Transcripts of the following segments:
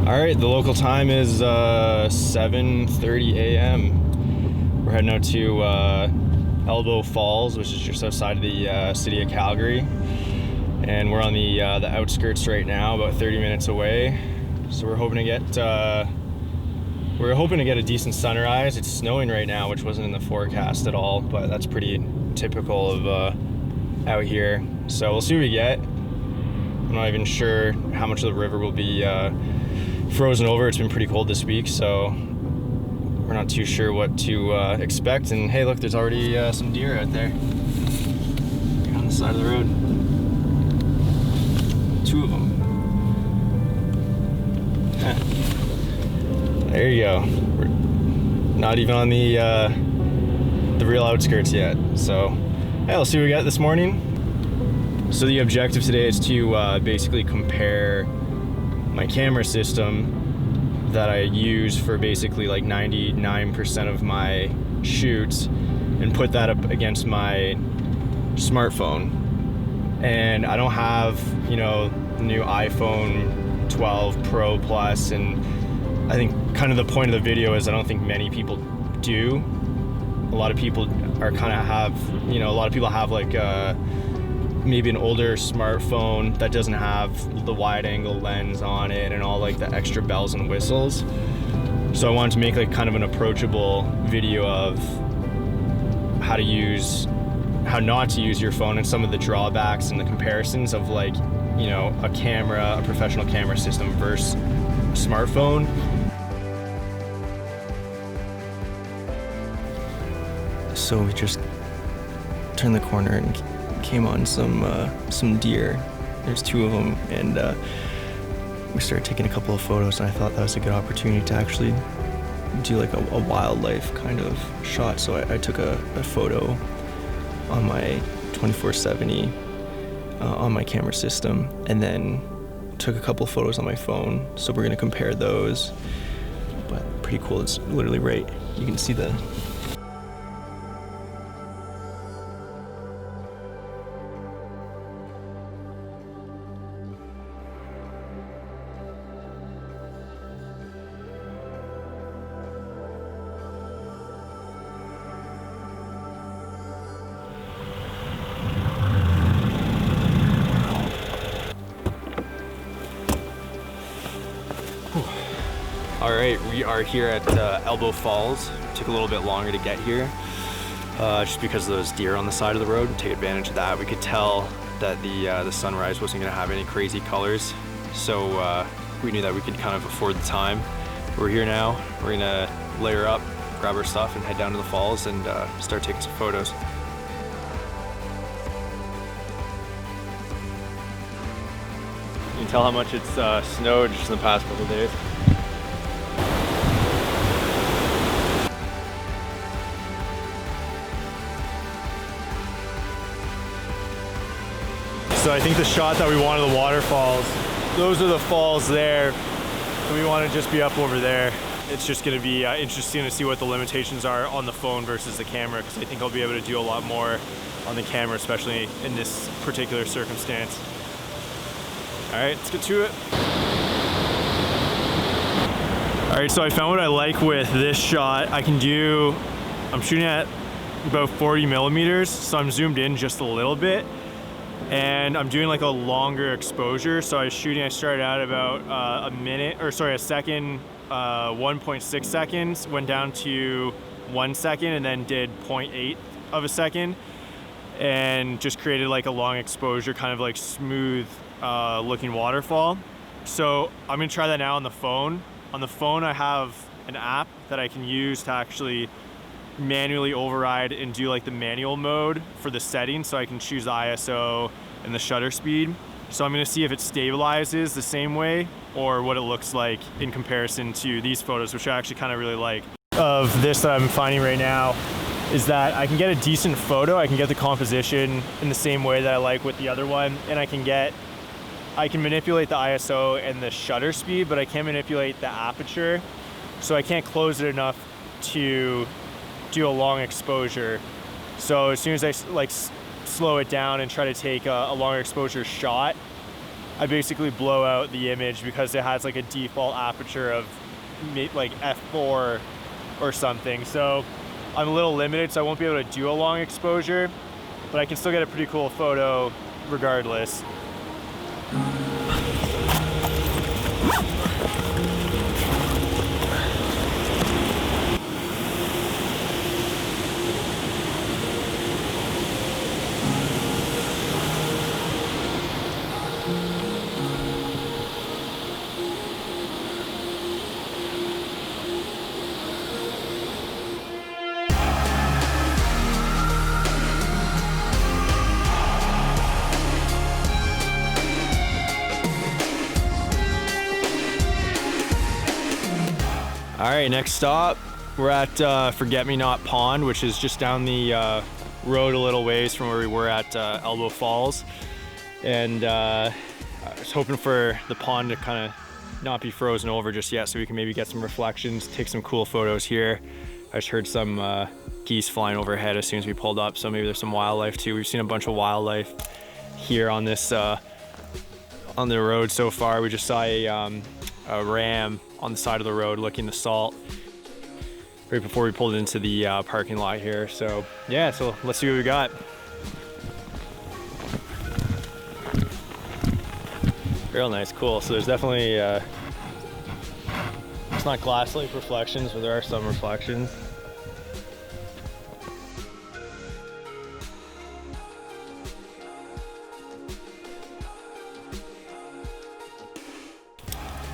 All right, the local time is 7:30 a.m. We're heading out to Elbow Falls, which is just outside of the city of Calgary, and we're on the outskirts right now, about 30 minutes away. So we're hoping to get a decent sunrise. It's snowing right now, which wasn't in the forecast at all, but that's pretty typical of out here. So we'll see what we get. I'm not even sure how much of the river will be frozen over. It's been pretty cold this week, so we're not too sure what to expect. And hey, look, there's already some deer out there on the side of the road. 2 of them. There you go. We're not even on the real outskirts yet. So hey, let's see what we got this morning. So the objective today is to basically compare my camera system that I use for basically like 99% of my shoots and put that up against my smartphone. And I don't have, you know, the new iPhone 12 Pro Plus, and I think kind of the point of the video is I don't think many people do. A lot of people are kind of have, you know, a lot of people have like maybe an older smartphone that doesn't have the wide angle lens on it and all like the extra bells and whistles. So I wanted to make like kind of an approachable video of how not to use your phone and some of the drawbacks and the comparisons of like, you know, a professional camera system versus smartphone. So we just turned the corner and came on some deer. There's 2 of them, and we started taking a couple of photos, and I thought that was a good opportunity to actually do like a wildlife kind of shot. So I took a photo on my 24-70 on my camera system, and then took a couple of photos on my phone. So we're gonna compare those. But pretty cool. It's literally right. You can see the. All right, we are here at Elbow Falls. It took a little bit longer to get here, just because of those deer on the side of the road. Take advantage of that. We could tell that the sunrise wasn't gonna have any crazy colors, so we knew that we could kind of afford the time. We're here now. We're gonna layer up, grab our stuff, and head down to the falls and start taking some photos. You can tell how much it's snowed just in the past couple of days. So I think the shot that we want of the waterfalls, those are the falls there, and we want to just be up over there. It's just going to be interesting to see what the limitations are on the phone versus the camera, because I think I'll be able to do a lot more on the camera, especially in this particular circumstance. All right, let's get to it. All right, so I found what I like with this shot. I'm shooting at about 40 millimeters, so I'm zoomed in just a little bit. And I'm doing like a longer exposure. So I started out about a second, 1.6 seconds, went down to 1 second, and then did 0.8 of a second, and just created like a long exposure, kind of like smooth looking waterfall. So I'm gonna try that now on the phone. On the phone, I have an app that I can use to actually manually override and do like the manual mode for the settings, so I can choose the ISO and the shutter speed. So I'm gonna see if it stabilizes the same way or what it looks like in comparison to these photos, which I actually kind of really like. Of this that I'm finding right now is that I can get a decent photo, I can get the composition in the same way that I like with the other one, and I can manipulate the ISO and the shutter speed, but I can't manipulate the aperture. So I can't close it enough to do a long exposure. So as soon as I like slow it down and try to take a longer exposure shot, I basically blow out the image because it has like a default aperture of like f4 or something. So I'm a little limited, so I won't be able to do a long exposure, but I can still get a pretty cool photo regardless. All right, next stop, we're at Forget-Me-Not Pond, which is just down the road a little ways from where we were at Elbow Falls. And I was hoping for the pond to kind of not be frozen over just yet so we can maybe get some reflections, take some cool photos here. I just heard some geese flying overhead as soon as we pulled up, so maybe there's some wildlife too. We've seen a bunch of wildlife here on this on the road so far. We just saw a ram on the side of the road licking the salt right before we pulled into the parking lot here. So yeah, so let's see what we got. Real nice, cool. So there's definitely it's not glass-like reflections, but there are some reflections.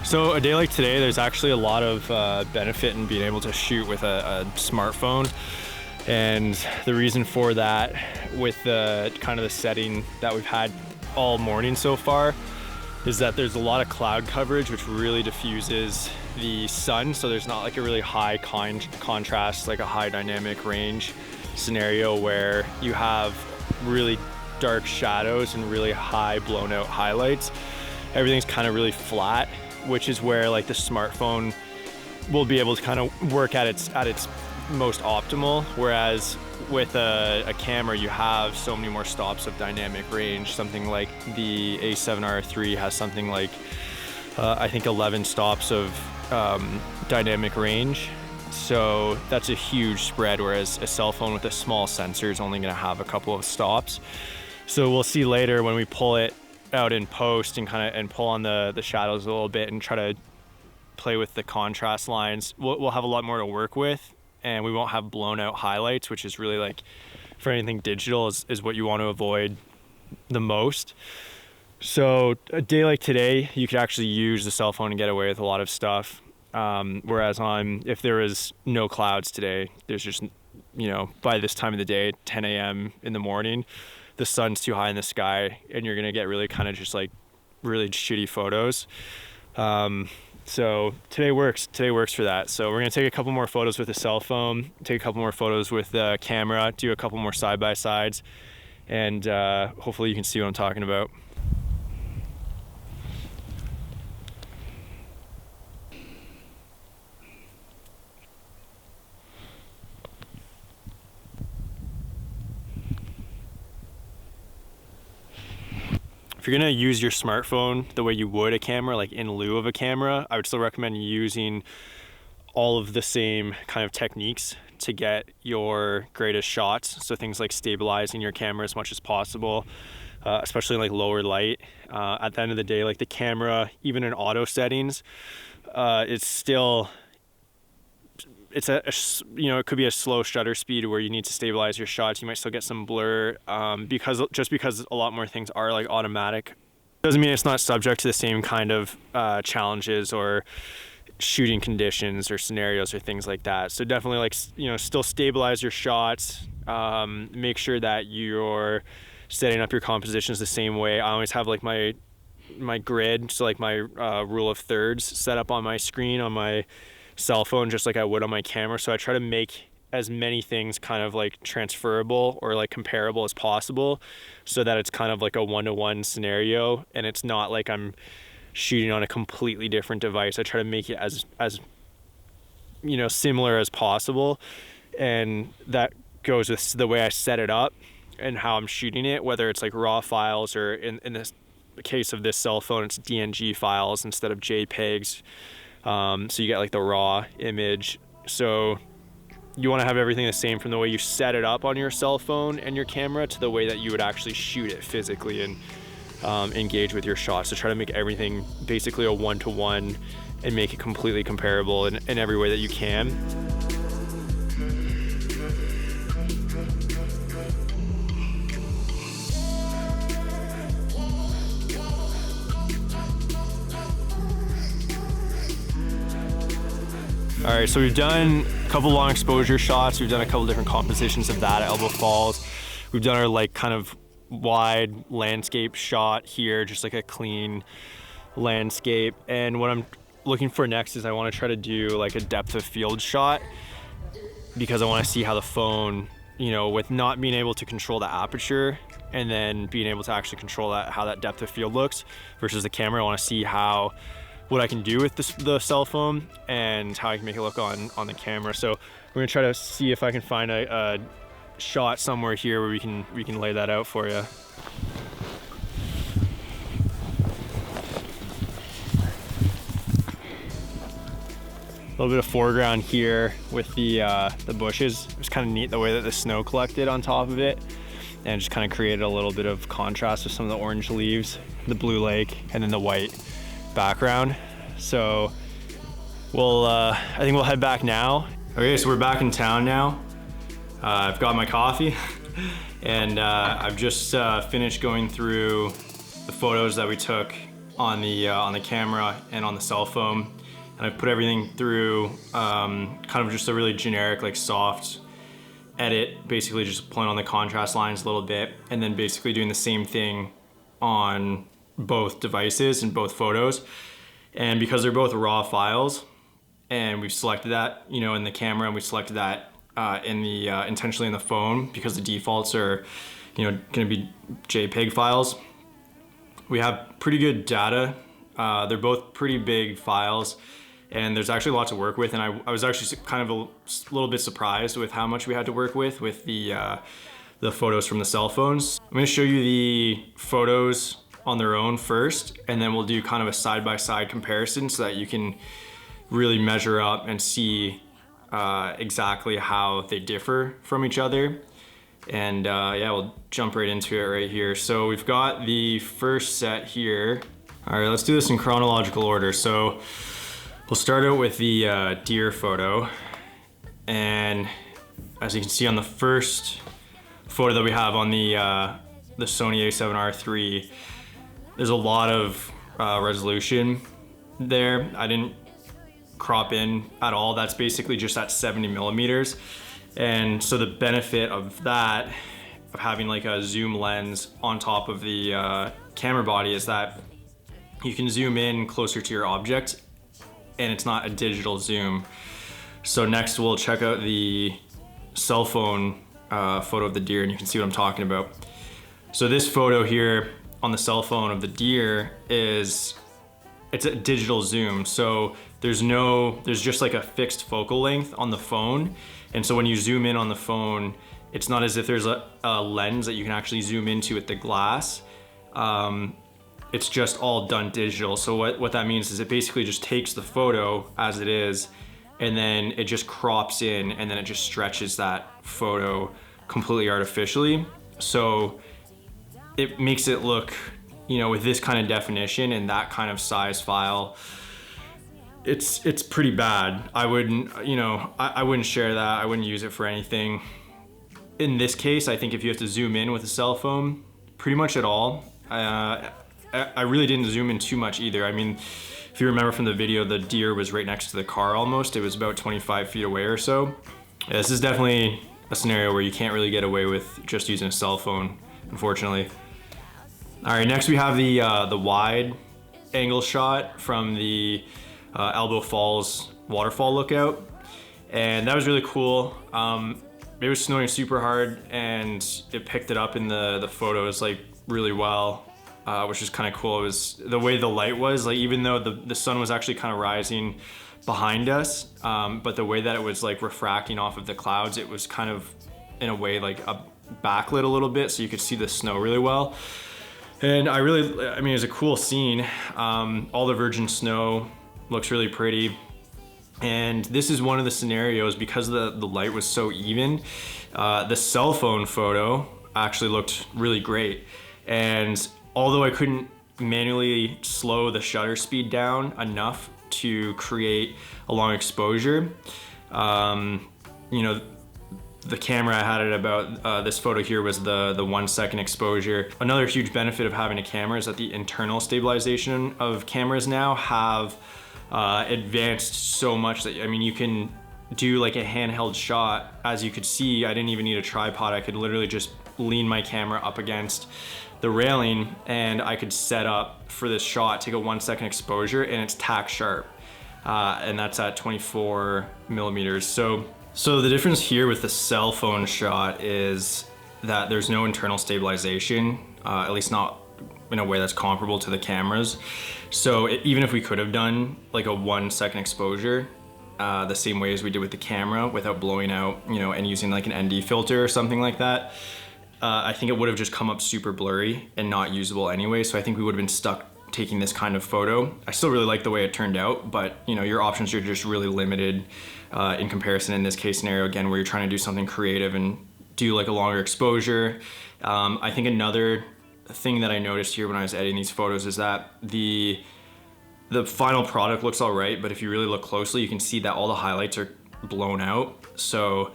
So a day like today, there's actually a lot of benefit in being able to shoot with a smartphone. And the reason for that, with the kind of the setting that we've had all morning so far, is that there's a lot of cloud coverage, which really diffuses the sun. So there's not like a really high contrast, like a high dynamic range scenario where you have really dark shadows and really high blown out highlights. Everything's kind of really flat, which is where like the smartphone will be able to kind of work at its most optimal. Whereas with a camera, you have so many more stops of dynamic range. Something like the A7R III has something like I think 11 stops of dynamic range. So that's a huge spread, whereas a cell phone with a small sensor is only going to have a couple of stops. So we'll see later when we pull it out in post and pull on the shadows a little bit and try to play with the contrast lines. We'll have a lot more to work with, and we won't have blown out highlights, which is really like for anything digital is what you want to avoid the most. So a day like today, you could actually use the cell phone and get away with a lot of stuff. Whereas if there was no clouds today, there's just, you know, by this time of the day, 10 a.m. in the morning, the sun's too high in the sky and you're gonna get really kind of just like really shitty photos. So today works for that. So we're gonna take a couple more photos with the cell phone, take a couple more photos with the camera, do a couple more side-by-sides, and hopefully you can see what I'm talking about. If you're gonna use your smartphone the way you would a camera, like in lieu of a camera, I would still recommend using all of the same kind of techniques to get your greatest shots. So things like stabilizing your camera as much as possible, especially like lower light. At the end of the day, like the camera, even in auto settings, it could be a slow shutter speed where you need to stabilize your shots. You might still get some blur because a lot more things are like automatic doesn't mean it's not subject to the same kind of challenges or shooting conditions or scenarios or things like that. So definitely, like, you know, still stabilize your shots. Make sure that you're setting up your compositions the same way. I always have like my grid, so like my rule of thirds set up on my screen on my cell phone, just like I would on my camera. So I try to make as many things kind of like transferable or like comparable as possible, so that it's kind of like a one-to-one scenario and it's not like I'm shooting on a completely different device. I try to make it as you know, similar as possible, and that goes with the way I set it up and how I'm shooting it, whether it's like raw files or in this the case of this cell phone, it's DNG files instead of JPEGs. So you get like the raw image. So you want to have everything the same from the way you set it up on your cell phone and your camera to the way that you would actually shoot it physically and engage with your shots. So try to make everything basically a one-to-one and make it completely comparable in every way that you can. All right, so we've done a couple long exposure shots. We've done a couple different compositions of that at Elbow Falls. We've done our like kind of wide landscape shot here, just like a clean landscape. And what I'm looking for next is I want to try to do like a depth of field shot, because I want to see how the phone, you know, with not being able to control the aperture and then being able to actually control that, how that depth of field looks versus the camera. I want to see what I can do with the cell phone and how I can make it look on the camera. So we're gonna try to see if I can find a shot somewhere here where we can lay that out for you. A little bit of foreground here with the bushes. It was kind of neat the way that the snow collected on top of it and just kind of created a little bit of contrast with some of the orange leaves, the blue lake, and then the white background. So I think we'll head back now. Okay, so we're back in town now. I've got my coffee and I've just finished going through the photos that we took on the camera and on the cell phone, and I've put everything through kind of just a really generic, like soft edit, basically just pulling on the contrast lines a little bit, and then basically doing the same thing on both devices and both photos. And because they're both raw files, and we've selected that, you know, in the camera, and we selected that intentionally in the phone because the defaults are, you know, going to be JPEG files. We have pretty good data. They're both pretty big files, and there's actually lots to work with. And I was actually kind of a little bit surprised with how much we had to work with the photos from the cell phones. I'm going to show you the photos on their own first, and then we'll do kind of a side-by-side comparison so that you can really measure up and see exactly how they differ from each other. And yeah, we'll jump right into it right here. So we've got the first set here. All right, let's do this in chronological order. So we'll start out with the deer photo. And as you can see on the first photo that we have on the Sony a7R III, there's a lot of resolution there. I didn't crop in at all. That's basically just at 70 millimeters. And so the benefit of that, of having like a zoom lens on top of the camera body, is that you can zoom in closer to your object and it's not a digital zoom. So next we'll check out the cell phone photo of the deer, and you can see what I'm talking about. So this photo here on the cell phone of the deer it's a digital zoom. So there's just like a fixed focal length on the phone. And so when you zoom in on the phone, it's not as if there's a lens that you can actually zoom into with the glass. It's just all done digital. So what that means is it basically just takes the photo as it is, and then it just crops in, and then it just stretches that photo completely artificially. So it makes it look, you know, with this kind of definition and that kind of size file, it's pretty bad. I wouldn't, you know, I wouldn't share that. I wouldn't use it for anything. In this case, I think if you have to zoom in with a cell phone, pretty much at all, I really didn't zoom in too much either. I mean, if you remember from the video, the deer was right next to the car almost. It was about 25 feet away or so. Yeah, this is definitely a scenario where you can't really get away with just using a cell phone, unfortunately. All right, next we have the wide angle shot from the Elbow Falls waterfall lookout, and that was really cool. It was snowing super hard, and it picked it up in the photos like really well, which is kind of cool. It was the way the light was, like, even though the sun was actually kind of rising behind us, but the way that it was like refracting off of the clouds, it was kind of in a way like backlit a little bit, so you could see the snow really well. And I mean, it's a cool scene. All the virgin snow looks really pretty. And this is one of the scenarios, because the light was so even, the cell phone photo actually looked really great. And although I couldn't manually slow the shutter speed down enough to create a long exposure, you know, the camera I had at about, this photo here was the 1 second exposure. Another huge benefit of having a camera is that the internal stabilization of cameras now have advanced so much that, I mean, you can do like a handheld shot. As you could see, I didn't even need a tripod. I could literally just lean my camera up against the railing and I could set up for this shot, take a 1 second exposure, and it's tack sharp. And that's at 24 millimeters. So the difference here with the cell phone shot is that there's no internal stabilization, at least not in a way that's comparable to the cameras. So even if we could have done like a 1 second exposure, the same way as we did with the camera without blowing out, you know, and using like an ND filter or something like that, I think it would have just come up super blurry and not usable anyway. So I think we would have been stuck taking this kind of photo. I still really like the way it turned out, but you know, your options are just really limited in comparison in this case scenario, again, where you're trying to do something creative and do like a longer exposure. I think another thing that I noticed here when I was editing these photos is that the final product looks all right, but if you really look closely, you can see that all the highlights are blown out. So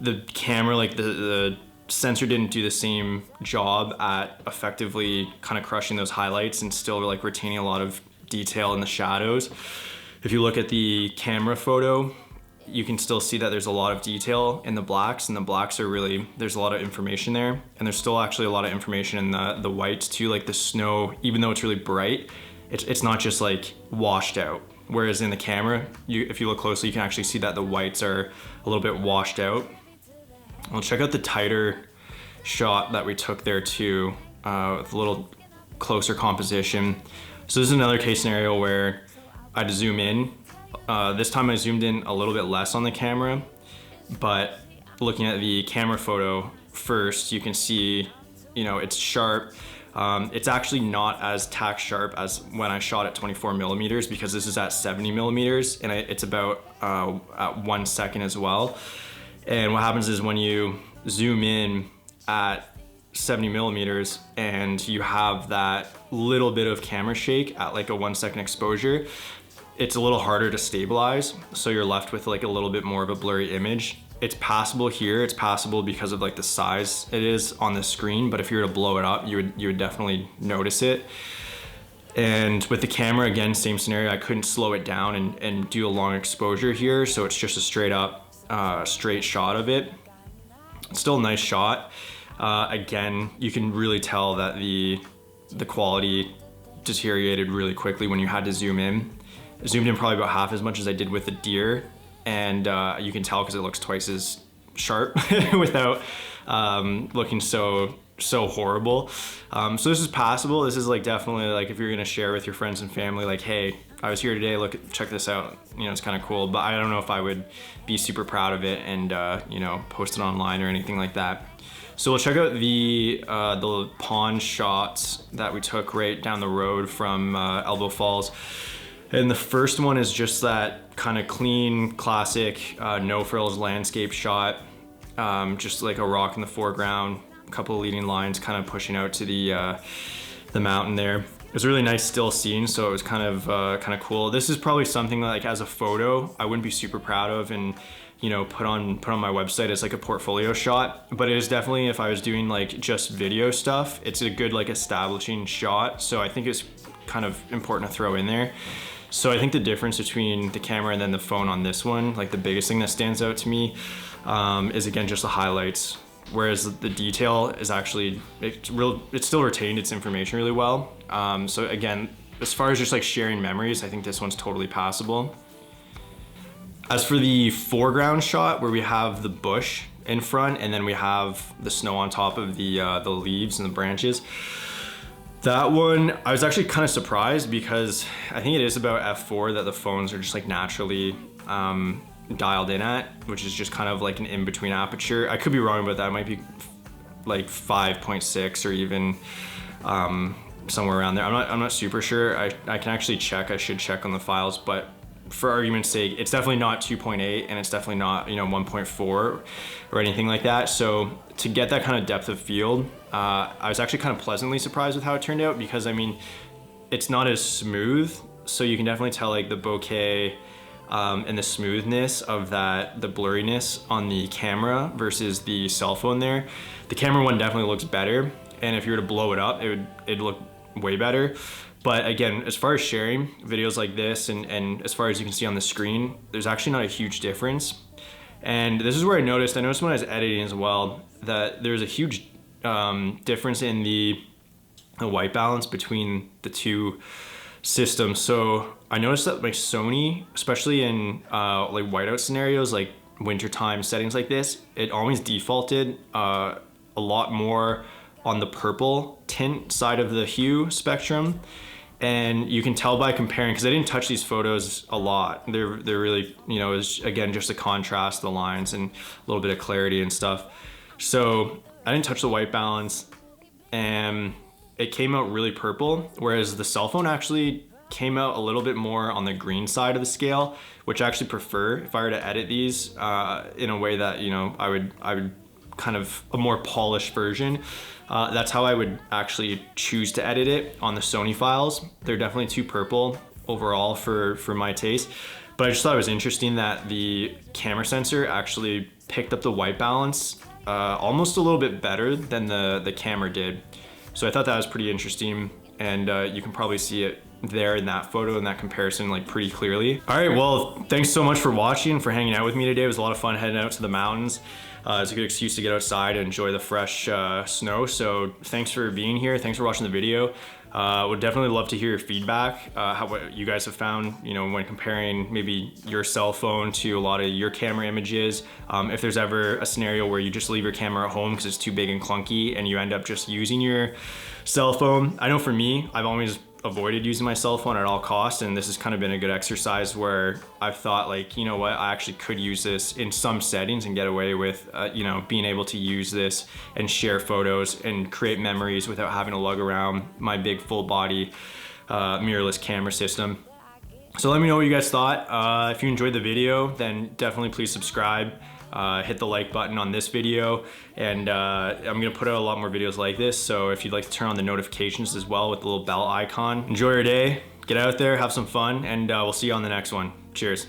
the camera, like the sensor didn't do the same job at effectively kind of crushing those highlights and still like retaining a lot of detail in the shadows. If you look at the camera photo, you can still see that there's a lot of detail in the blacks, and the blacks are really, there's a lot of information there, and there's still actually a lot of information in the whites too, like the snow, even though it's really bright, it's not just like washed out. Whereas in the camera, if you look closely, you can actually see that the whites are a little bit washed out. I'll check out the tighter shot that we took there too, with a little closer composition. So this is another case scenario where I had to zoom in. This time I zoomed in a little bit less on the camera, but looking at the camera photo first, you can see, you know, it's sharp. It's actually not as tack sharp as when I shot at 24 millimeters, because this is at 70 millimeters and it's about at 1 second as well. And what happens is when you zoom in at 70 millimeters and you have that little bit of camera shake at like a 1 second exposure, it's a little harder to stabilize. So you're left with like a little bit more of a blurry image. It's passable here. It's passable because of like the size it is on the screen, but if you were to blow it up, you would definitely notice it. And with the camera, again, same scenario, I couldn't slow it down and do a long exposure here. So it's just a straight up, straight shot of it. It's still a nice shot. Again, you can really tell that the quality deteriorated really quickly when you had to zoom in. I zoomed in probably about half as much as I did with the deer, and you can tell because it looks twice as sharp without looking so horrible. So this is passable. This is like definitely like if you're gonna share with your friends and family, like, hey, I was here today, look, check this out. You know, it's kind of cool, but I don't know if I would be super proud of it and you know, post it online or anything like that. So we'll check out the pond shots that we took right down the road from Elbow Falls. And the first one is just that kind of clean, classic, no frills landscape shot. Just like a rock in the foreground, a couple of leading lines kind of pushing out to the mountain there. It was a really nice still scene, so it was kind of cool. This is probably something that, like, as a photo, I wouldn't be super proud of and, you know, put on my website as like a portfolio shot. But it is definitely, if I was doing like just video stuff, it's a good like establishing shot. So I think it's kind of important to throw in there. So I think the difference between the camera and then the phone on this one, like the biggest thing that stands out to me is, again, just the highlights. Whereas the detail is actually, it's still retained its information really well. So again, as far as just like sharing memories, I think this one's totally passable. As for the foreground shot where we have the bush in front and then we have the snow on top of the leaves and the branches, that one, I was actually kind of surprised because I think it is about f4 that the phones are just like naturally dialed in at, which is just kind of like an in-between aperture. I could be wrong about that. It might be like 5.6 or even somewhere around there. I'm not super sure. I can actually check. I should check on the files, but for argument's sake, it's definitely not 2.8 and it's definitely not 1.4 or anything like that. So to get that kind of depth of field, I was actually kind of pleasantly surprised with how it turned out, because I mean, it's not as smooth, so you can definitely tell like the bokeh and the smoothness of the blurriness on the camera versus the cell phone there. The camera one definitely looks better, and if you were to blow it up, it'd look way better. But again, as far as sharing videos like this, and as far as you can see on the screen, there's actually not a huge difference. And this is where I noticed when I was editing as well, that there's a huge difference in the white balance between the two systems. So I noticed that like Sony, especially in like whiteout scenarios, like wintertime settings like this, it always defaulted a lot more on the purple tint side of the hue spectrum. And you can tell by comparing, because I didn't touch these photos a lot. They're really, it's again just the contrast, the lines, and a little bit of clarity and stuff. So I didn't touch the white balance, and it came out really purple, whereas the cell phone actually came out a little bit more on the green side of the scale, which I actually prefer if I were to edit these in a way that I would kind of a more polished version. That's how I would actually choose to edit it on the Sony files. They're definitely too purple overall for my taste, but I just thought it was interesting that the camera sensor actually picked up the white balance almost a little bit better than the camera did. So I thought that was pretty interesting, and you can probably see it there in that photo, in that comparison, like pretty clearly. All right, well, thanks so much for watching, for hanging out with me today. It was a lot of fun heading out to the mountains. It's a good excuse to get outside and enjoy the fresh snow. So thanks for being here. Thanks for watching the video. Would definitely love to hear your feedback, what you guys have found, when comparing maybe your cell phone to a lot of your camera images. If there's ever a scenario where you just leave your camera at home because it's too big and clunky and you end up just using your cell phone. I know for me, I've always avoided using my cell phone at all costs, and this has kind of been a good exercise where I've thought like, you know what, I actually could use this in some settings and get away with being able to use this and share photos and create memories without having to lug around my big full body mirrorless camera system. So let me know what you guys thought. If you enjoyed the video, then definitely please subscribe. Hit the like button on this video, and I'm gonna put out a lot more videos like this, so if you'd like to turn on the notifications as well with the little bell icon. Enjoy your day, get out there, have some fun, and we'll see you on the next one. Cheers.